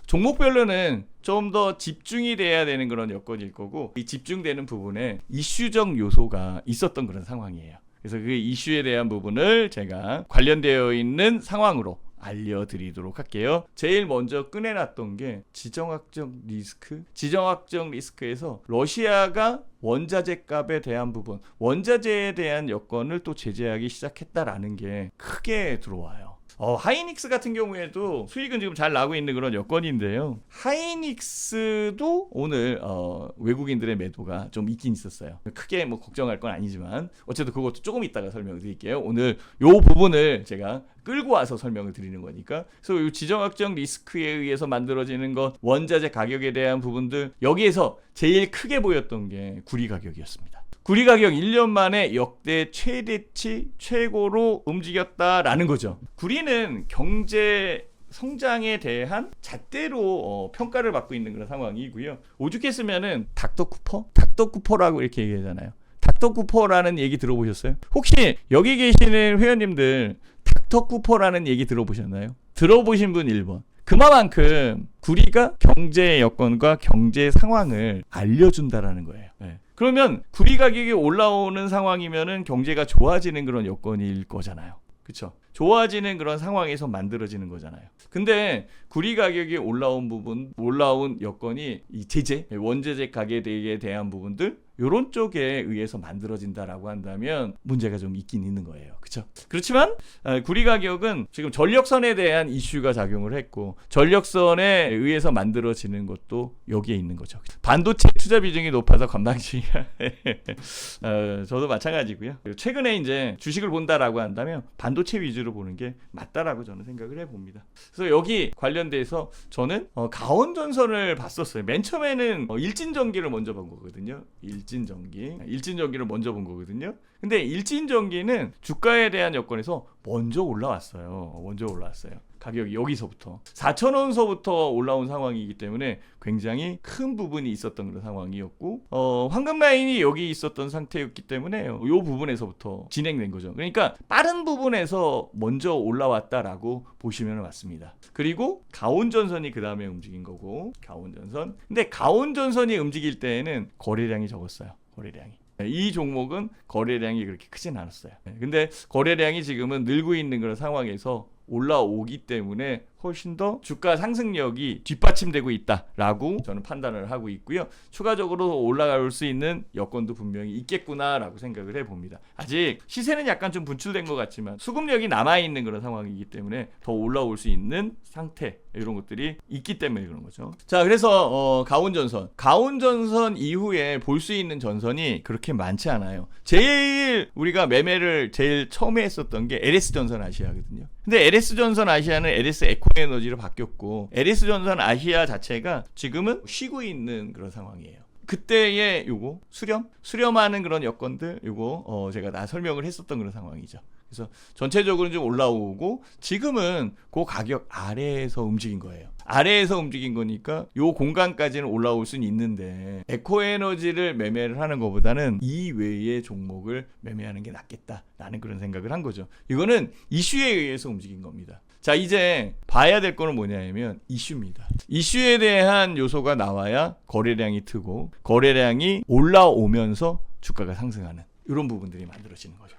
종목별로는 좀 더 집중이 돼야 되는 그런 여건일 거고, 이 집중되는 부분에 이슈적 요소가 있었던 그런 상황이에요. 그래서 그 이슈에 대한 부분을 제가 관련되어 있는 상황으로 알려드리도록 할게요. 제일 먼저 꺼내놨던 게 지정학적 리스크. 지정학적 리스크에서 러시아가 원자재 값에 대한 부분, 원자재에 대한 여건을 또 제재하기 시작했다라는 게 크게 들어와요. 하이닉스 같은 경우에도 수익은 지금 잘 나고 있는 그런 여건인데요. 하이닉스도 오늘 외국인들의 매도가 좀 있긴 있었어요. 크게 뭐 걱정할 건 아니지만 어쨌든 그것도 조금 이따가 설명을 드릴게요. 오늘 요 부분을 제가 끌고 와서 설명을 드리는 거니까. 그래서 이 지정학적 리스크에 의해서 만들어지는 것, 원자재 가격에 대한 부분들, 여기에서 제일 크게 보였던 게 구리 가격이었습니다. 구리 가격 1년 만에 역대 최대치 최고로 움직였다라는 거죠. 구리는 경제 성장에 대한 잣대로 평가를 받고 있는 그런 상황이고요. 오죽했으면은 닥터쿠퍼라고 이렇게 얘기하잖아요. 닥터쿠퍼라는 얘기 들어보셨어요? 혹시 여기 계시는 회원님들 닥터쿠퍼라는 얘기 들어보셨나요? 들어보신 분 1번. 그만큼 구리가 경제 여건과 경제 상황을 알려준다라는 거예요. 네. 그러면 구리 가격이 올라오는 상황이면은 경제가 좋아지는 그런 여건일 거잖아요. 그렇죠? 좋아지는 그런 상황에서 만들어지는 거잖아요. 근데 구리 가격이 올라온 여건이 이 제재, 원자재 가격에 대한 부분들, 요런 쪽에 의해서 만들어진다라고 한다면 문제가 좀 있긴 있는 거예요. 그렇죠? 그렇지만 구리 가격은 지금 전력선에 대한 이슈가 작용을 했고, 전력선에 의해서 만들어지는 것도 여기에 있는 거죠. 반도체 투자 비중이 높아서 감당치기가 저도 마찬가지고요. 최근에 이제 주식을 본다라고 한다면 반도체 위주로 보는 게 맞다라고 저는 생각을 해봅니다. 그래서 여기 관련돼서 저는 가온전선을 봤었어요. 맨 처음에는 일진전기를 먼저 본 거거든요. 일진전기를 먼저 본 거거든요. 근데 일진전기는 주가에 대한 여건에서 먼저 올라왔어요. 가격이 여기서부터 4,000원서부터 올라온 상황이기 때문에 굉장히 큰 부분이 있었던 그런 상황이었고, 황금 라인이 여기 있었던 상태였기 때문에 이 부분에서부터 진행된 거죠. 그러니까 빠른 부분에서 먼저 올라왔다라고 보시면 맞습니다. 그리고 가온전선이 그 다음에 움직인 거고, 가온전선. 근데 가온전선이 움직일 때에는 거래량이 적었어요. 이 종목은 거래량이 그렇게 크진 않았어요. 근데 거래량이 지금은 늘고 있는 그런 상황에서 올라오기 때문에 훨씬 더 주가 상승력이 뒷받침되고 있다라고 저는 판단을 하고 있고요. 추가적으로 올라갈 수 있는 여건도 분명히 있겠구나라고 생각을 해봅니다. 아직 시세는 약간 좀 분출된 것 같지만 수급력이 남아있는 그런 상황이기 때문에 더 올라올 수 있는 상태, 이런 것들이 있기 때문에 그런 거죠. 자, 그래서 가온전선 이후에 볼 수 있는 전선이 그렇게 많지 않아요. 제일 우리가 매매를 제일 처음에 했었던 게 LS전선 아시아거든요. 근데 LS전선 아시아는 LS 에코에너지로 바뀌었고, LS전선 아시아 자체가 지금은 쉬고 있는 그런 상황이에요. 그때의 요거 수렴하는 그런 여건들, 요거 제가 다 설명을 했었던 그런 상황이죠. 그래서 전체적으로 좀 올라오고, 지금은 그 가격 아래에서 움직인 거예요. 아래에서 움직인 거니까 요 공간까지는 올라올 수는 있는데, 에코에너지를 매매를 하는 것보다는 이 외의 종목을 매매하는 게 낫겠다라는 그런 생각을 한 거죠. 이거는 이슈에 의해서 움직인 겁니다. 자, 이제 봐야 될 거는 뭐냐면 이슈입니다. 이슈에 대한 요소가 나와야 거래량이 트고, 거래량이 올라오면서 주가가 상승하는 이런 부분들이 만들어지는 거죠.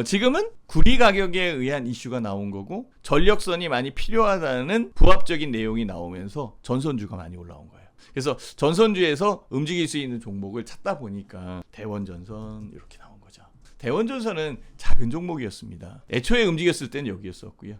지금은 구리 가격에 의한 이슈가 나온 거고, 전력선이 많이 필요하다는 부합적인 내용이 나오면서 전선주가 많이 올라온 거예요. 그래서 전선주에서 움직일 수 있는 종목을 찾다 보니까 대원전선 이렇게 나온 거죠. 대원전선은 작은 종목이었습니다. 애초에 움직였을 때는 여기였었고요.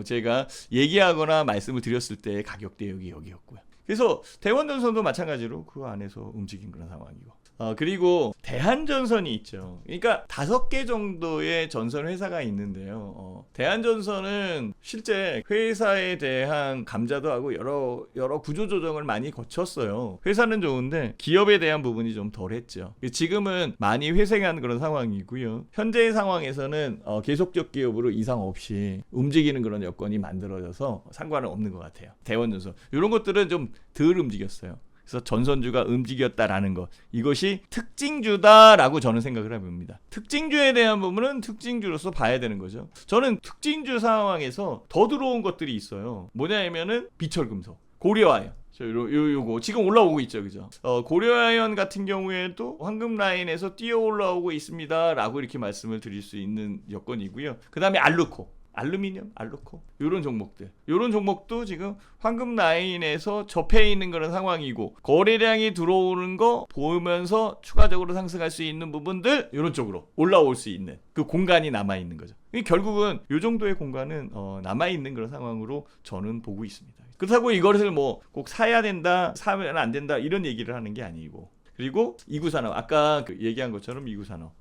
제가 얘기하거나 말씀을 드렸을 때 가격 대역이 여기였고요. 그래서 대원전선도 마찬가지로 그 안에서 움직인 그런 상황이고, 그리고 대한전선이 있죠. 그러니까 5개 정도의 전선 회사가 있는데요. 대한전선은 실제 회사에 대한 감자도 하고 여러 구조조정을 많이 거쳤어요. 회사는 좋은데 기업에 대한 부분이 좀 덜했죠. 지금은 많이 회생한 그런 상황이고요. 현재의 상황에서는 계속적 기업으로 이상 없이 움직이는 그런 여건이 만들어져서 상관은 없는 것 같아요. 대원전선 이런 것들은 좀 덜 움직였어요. 그래서 전선주가 움직였다라는 것, 이것이 특징주다라고 저는 생각을 해봅니다. 특징주에 대한 부분은 특징주로서 봐야 되는 거죠. 저는 특징주 상황에서 더 들어온 것들이 있어요. 뭐냐면은 비철금속. 고려아연. 요거 지금 올라오고 있죠, 그죠? 고려아연 같은 경우에도 황금 라인에서 뛰어 올라오고 있습니다라고 이렇게 말씀을 드릴 수 있는 여건이고요. 그 다음에 알루미늄, 알루코 이런 종목들, 이런 종목도 지금 황금 라인에서 접해 있는 그런 상황이고 거래량이 들어오는 거 보면서 추가적으로 상승할 수 있는 부분들 이런 쪽으로 올라올 수 있는 그 공간이 남아 있는 거죠. 결국은 이 정도의 공간은 남아 있는 그런 상황으로 저는 보고 있습니다. 그렇다고 이것을 뭐 꼭 사야 된다, 사면 안 된다 이런 얘기를 하는 게 아니고. 그리고 이구산업, 아까 얘기한 것처럼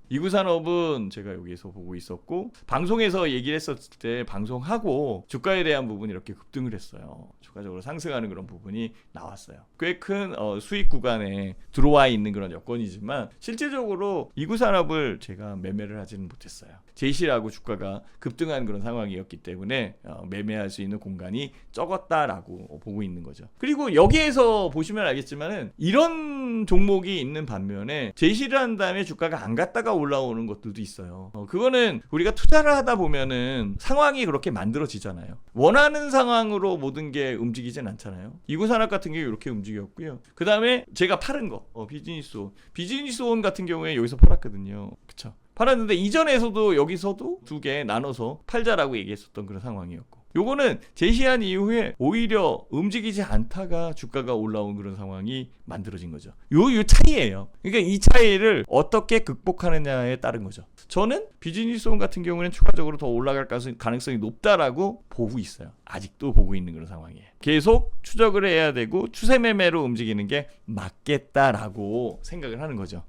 이구산업은 제가 여기에서 보고 있었고 방송에서 얘기를 했었을 때 방송하고 주가에 대한 부분이 이렇게 급등을 했어요. 추가적으로 상승하는 그런 부분이 나왔어요. 꽤 큰 수익 구간에 들어와 있는 그런 여건이지만 실제적으로 이구산업을 제가 매매를 하지는 못했어요. 제시라고 주가가 급등한 그런 상황이었기 때문에 매매할 수 있는 공간이 적었다라고 보고 있는 거죠. 그리고 여기에서 보시면 알겠지만은 이런 종목이 있는 반면에 제시를 한 다음에 주가가 안 갔다가 올라오는 것들도 있어요. 그거는 우리가 투자를 하다 보면은 상황이 그렇게 만들어지잖아요. 원하는 상황으로 모든 게 움직이진 않잖아요. 이구산업 같은 경우 이렇게 움직였고요. 그 다음에 제가 팔은 거 비즈니스온 같은 경우에 여기서 팔았거든요. 그쵸? 팔았는데 이전에서도 여기서도 두 개 나눠서 팔자라고 얘기했었던 그런 상황이었고, 요거는 제시한 이후에 오히려 움직이지 않다가 주가가 올라온 그런 상황이 만들어진 거죠. 요 차이예요. 그러니까 이 차이를 어떻게 극복하느냐에 따른 거죠. 저는 비즈니스온 같은 경우는 추가적으로 더 올라갈 가능성이 높다라고 보고 있어요. 아직도 보고 있는 그런 상황이에요. 계속 추적을 해야 되고 추세 매매로 움직이는 게 맞겠다라고 생각을 하는 거죠.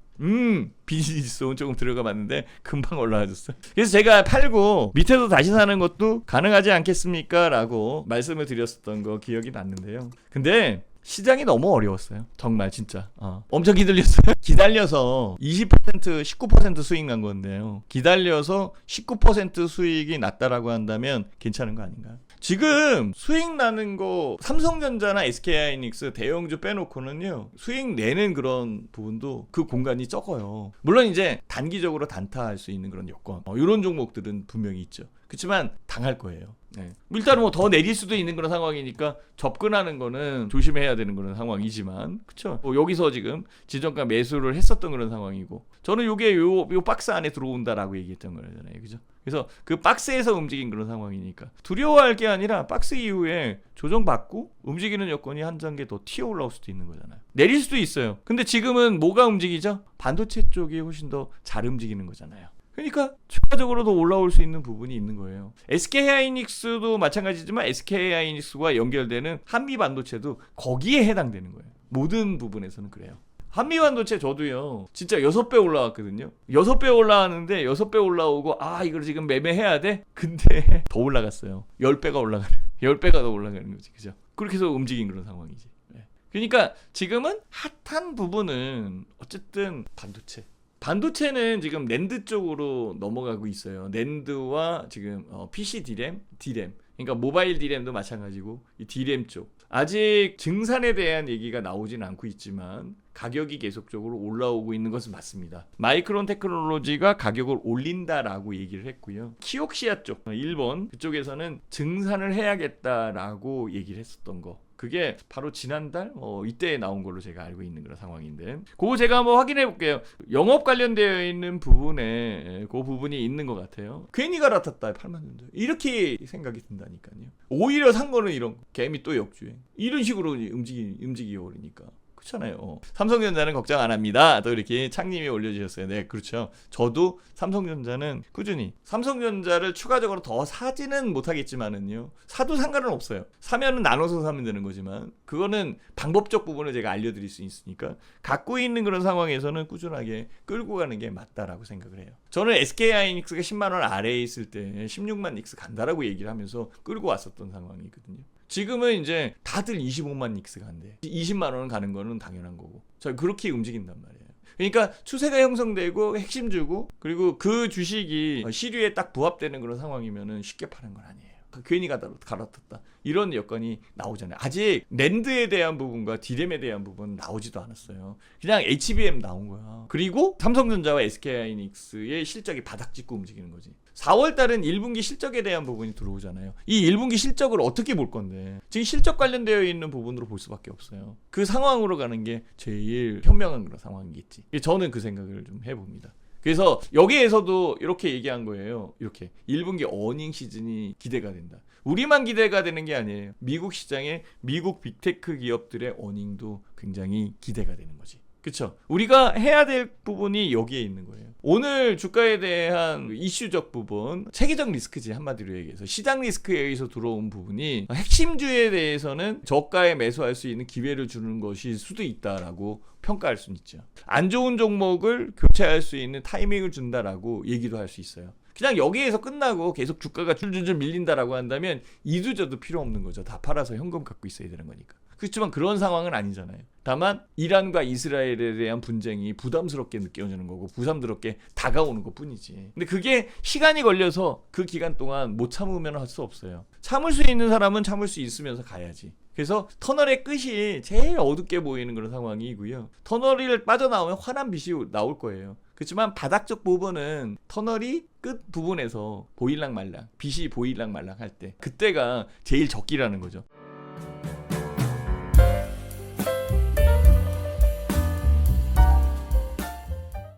비즈니스온 조금 들어가 봤는데 금방 올라와줬어요. 그래서 제가 팔고 밑에서 다시 사는 것도 가능하지 않겠습니까? 라고 말씀을 드렸었던 거 기억이 났는데요. 근데 시장이 너무 어려웠어요. 정말 진짜 엄청 기다렸어요. 기다려서 20% 19% 수익 난 건데요. 기다려서 19% 수익이 났다라고 한다면 괜찮은 거 아닌가요? 지금 수익 나는 거 삼성전자나 SK하이닉스 대형주 빼놓고는요 수익 내는 그런 부분도 그 공간이 적어요. 물론 이제 단기적으로 단타할 수 있는 그런 여건 이런 종목들은 분명히 있죠. 그렇지만 당할 거예요. 네. 일단은 뭐 더 내릴 수도 있는 그런 상황이니까 접근하는 거는 조심해야 되는 그런 상황이지만, 그쵸? 여기서 지금 지정가 매수를 했었던 그런 상황이고, 저는 요게 요 박스 안에 들어온다라고 얘기했던 거잖아요. 그죠? 그래서 그 박스에서 움직인 그런 상황이니까 두려워할 게 아니라 박스 이후에 조정받고 움직이는 여건이 한 단계 더 튀어 올라올 수도 있는 거잖아요. 내릴 수도 있어요. 근데 지금은 뭐가 움직이죠? 반도체 쪽이 훨씬 더 잘 움직이는 거잖아요. 그러니까 추가적으로 더 올라올 수 있는 부분이 있는 거예요. SK하이닉스도 마찬가지지만 SK하이닉스와 연결되는 한미반도체도 거기에 해당되는 거예요. 모든 부분에서는 그래요. 한미반도체 저도요 진짜 6배 올라왔거든요. 6배 올라왔는데 6배 올라오고 이걸 지금 매매해야 돼? 근데 더 올라갔어요. 10배가 올라가는 10배가 더 올라가는 거지. 그죠? 그렇게 해서 움직인 그런 상황이지. 그러니까 지금은 핫한 부분은 어쨌든 반도체는 지금 낸드 쪽으로 넘어가고 있어요. 낸드와 지금 PC 디램, 그러니까 모바일 디램도 마찬가지고 이 디램 쪽 아직 증산에 대한 얘기가 나오진 않고 있지만 가격이 계속적으로 올라오고 있는 것은 맞습니다. 마이크론 테크놀로지가 가격을 올린다라고 얘기를 했고요. 키옥시아 쪽 일본 그쪽에서는 증산을 해야겠다라고 얘기를 했었던 거, 그게 바로 지난달 이때 나온 걸로 제가 알고 있는 그런 상황인데, 그거 제가 한번 확인해 볼게요. 영업 관련되어 있는 부분에 그 부분이 있는 것 같아요. 괜히 갈아탔다 8만 원 이렇게 생각이 든다니까요. 오히려 산 거는 이런 개미 또 역주행 이런 식으로 움직이기 어려니까. 그렇잖아요. 삼성전자는 걱정 안 합니다. 또 이렇게 창님이 올려주셨어요. 네, 그렇죠. 저도 삼성전자는 꾸준히 삼성전자를 추가적으로 더 사지는 못하겠지만은요. 사도 상관은 없어요. 사면은 나눠서 사면 되는 거지만 그거는 방법적 부분을 제가 알려드릴 수 있으니까 갖고 있는 그런 상황에서는 꾸준하게 끌고 가는 게 맞다라고 생각을 해요. 저는 SK하이닉스가 10만 원 아래에 있을 때 16만 닉스 간다라고 얘기를 하면서 끌고 왔었던 상황이거든요. 지금은 이제 다들 25만 닉스가 한대. 20만 원 가는 거는 당연한 거고. 자, 그렇게 움직인단 말이에요. 그러니까 추세가 형성되고 핵심 주고 그리고 그 주식이 시류에 딱 부합되는 그런 상황이면은 쉽게 파는 건 아니에요. 괜히 갈아탔다. 이런 여건이 나오잖아요. 아직 낸드에 대한 부분과 디램에 대한 부분은 나오지도 않았어요. 그냥 HBM 나온 거야. 그리고 삼성전자와 SK하이닉스의 실적이 바닥 찍고 움직이는 거지. 4월 달은 1분기 실적에 대한 부분이 들어오잖아요. 이 1분기 실적을 어떻게 볼 건데 지금 실적 관련되어 있는 부분으로 볼 수밖에 없어요. 그 상황으로 가는 게 제일 현명한 그런 상황이겠지. 저는 그 생각을 좀 해봅니다. 그래서 여기에서도 이렇게 얘기한 거예요. 이렇게 1분기 어닝 시즌이 기대가 된다. 우리만 기대가 되는 게 아니에요. 미국 시장에 미국 빅테크 기업들의 어닝도 굉장히 기대가 되는 거지. 그쵸? 우리가 해야 될 부분이 여기에 있는 거예요. 오늘 주가에 대한 이슈적 부분, 체계적 리스크지 한마디로 얘기해서 시장 리스크에 의해서 들어온 부분이 핵심주에 대해서는 저가에 매수할 수 있는 기회를 주는 것일 수도 있다라고 평가할 수는 있죠. 안 좋은 종목을 교체할 수 있는 타이밍을 준다라고 얘기도 할 수 있어요. 그냥 여기에서 끝나고 계속 주가가 줄줄줄 밀린다라고 한다면 이두저도 필요 없는 거죠. 다 팔아서 현금 갖고 있어야 되는 거니까. 그렇지만 그런 상황은 아니잖아요. 다만 이란과 이스라엘에 대한 분쟁이 부담스럽게 느껴지는 거고 부담스럽게 다가오는 것 뿐이지. 근데 그게 시간이 걸려서 그 기간 동안 못 참으면 할 수 없어요. 참을 수 있는 사람은 참을 수 있으면서 가야지. 그래서 터널의 끝이 제일 어둡게 보이는 그런 상황이고요. 터널을 빠져나오면 환한 빛이 나올 거예요. 그렇지만 바닥적 부분은 터널이 끝 부분에서 보일랑말랑 빛이 보일랑말랑 할 때 그때가 제일 적기라는 거죠.